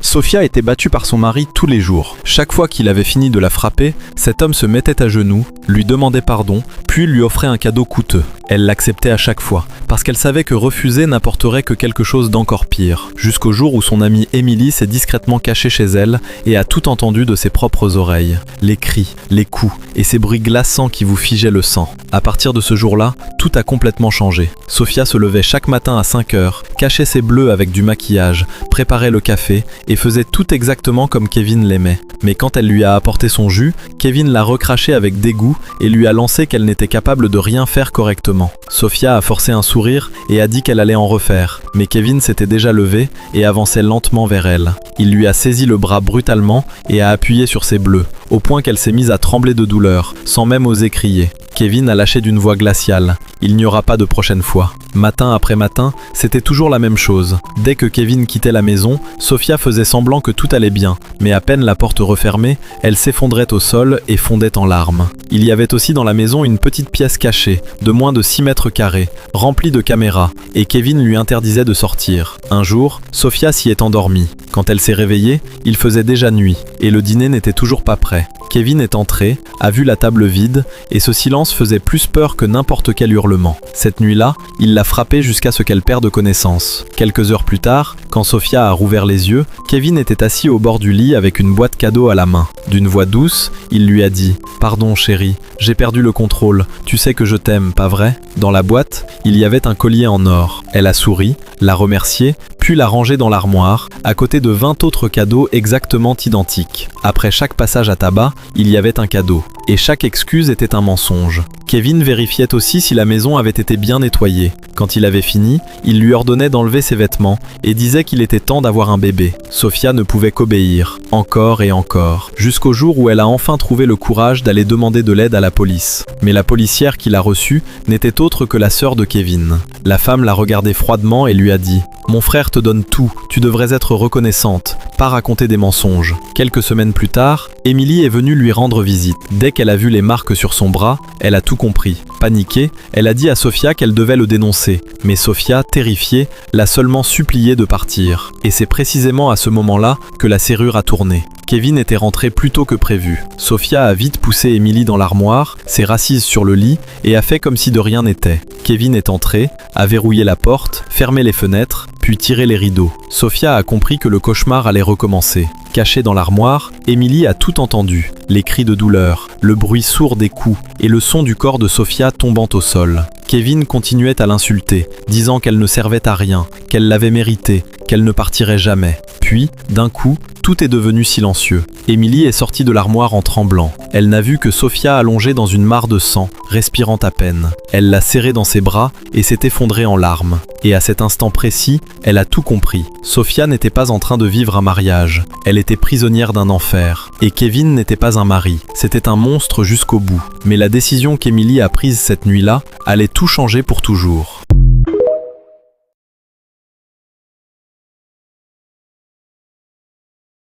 Sophia était battue par son mari tous les jours. Chaque fois qu'il avait fini de la frapper, cet homme se mettait à genoux, lui demandait pardon, puis lui offrait un cadeau coûteux. Elle l'acceptait à chaque fois, parce qu'elle savait que refuser n'apporterait que quelque chose d'encore pire, jusqu'au jour où son amie Émilie s'est discrètement cachée chez elle et a tout entendu de ses propres oreilles. Les cris, les coups et ces bruits glaçants qui vous figeaient le sang. À partir de ce jour-là, tout a complètement changé. Sophia se levait chaque matin à 5 heures, cachait ses bleus avec du maquillage, préparait le café et faisait tout exactement comme Kevin l'aimait. Mais quand elle lui a apporté son jus, Kevin l'a recraché avec dégoût et lui a lancé qu'elle n'était capable de rien faire correctement. Sophia a forcé un sourire et a dit qu'elle allait en refaire, mais Kevin s'était déjà levé et avançait lentement vers elle. Il lui a saisi le bras brutalement et a appuyé sur ses bleus, au point qu'elle s'est mise à trembler de douleur, sans même oser crier. Kevin a lâché d'une voix glaciale. Il n'y aura pas de prochaine fois. Matin après matin, c'était toujours la même chose. Dès que Kevin quittait la maison, Sophia faisait semblant que tout allait bien, mais à peine la porte refermée, elle s'effondrait au sol et fondait en larmes. Il y avait aussi dans la maison une petite pièce cachée, de moins de 6 mètres carrés, remplie de caméras, et Kevin lui interdisait de sortir. Un jour, Sophia s'y est endormie. Quand elle s'est réveillée, il faisait déjà nuit, et le dîner n'était toujours pas prêt. Kevin est entré, a vu la table vide, et ce silence faisait plus peur que n'importe quel hurlement. Cette nuit-là, il l'a frappée jusqu'à ce qu'elle perde connaissance. Quelques heures plus tard, quand Sophia a rouvert les yeux, Kevin était assis au bord du lit avec une boîte cadeau à la main. D'une voix douce, il lui a dit « Pardon chérie, j'ai perdu le contrôle, tu sais que je t'aime, pas vrai ?» Dans la boîte, il y avait un collier en or. Elle a souri, l'a remercié, puis l'a rangé dans l'armoire, à côté de 20 autres cadeaux exactement identiques. Après chaque passage à tabac, il y avait un cadeau. Et chaque excuse était un mensonge. Kevin vérifiait aussi si la maison avait été bien nettoyée. Quand il avait fini, il lui ordonnait d'enlever ses vêtements et disait qu'il était temps d'avoir un bébé. Sophia ne pouvait qu'obéir, encore et encore, jusqu'au jour où elle a enfin trouvé le courage d'aller demander de l'aide à la police. Mais la policière qui l'a reçue n'était autre que la sœur de Kevin. La femme l'a regardé froidement et lui a dit « Mon frère te donne tout, tu devrais être reconnaissante, pas raconter des mensonges. » Quelques semaines plus tard, Émilie est venue lui rendre visite. Dès qu'elle a vu les marques sur son bras, elle a tout compris. Paniquée, elle a dit à Sophia qu'elle devait le dénoncer. Mais Sophia, terrifiée, l'a seulement supplié de partir. Et c'est précisément à ce moment-là que la serrure a tourné. Kevin était rentré plus tôt que prévu. Sophia a vite poussé Émilie dans l'armoire, s'est rassise sur le lit et a fait comme si de rien n'était. Kevin est entré, a verrouillé la porte, fermé les fenêtres, puis tiré les rideaux. Sophia a compris que le cauchemar allait recommencer. Cachée dans l'armoire, Émilie a tout entendu. Les cris de douleur, le bruit sourd des coups et le son du corps de Sophia tombant au sol. Kevin continuait à l'insulter, disant qu'elle ne servait à rien, qu'elle l'avait mérité, qu'elle ne partirait jamais. Puis, d'un coup, tout est devenu silencieux. Émilie est sortie de l'armoire en tremblant. Elle n'a vu que Sophia allongée dans une mare de sang, respirant à peine. Elle l'a serrée dans ses bras et s'est effondrée en larmes. Et à cet instant précis, elle a tout compris. Sophia n'était pas en train de vivre un mariage. Elle était prisonnière d'un enfer. Et Kevin n'était pas un mari. C'était un monstre jusqu'au bout. Mais la décision qu'Émilie a prise cette nuit-là allait tout changer pour toujours.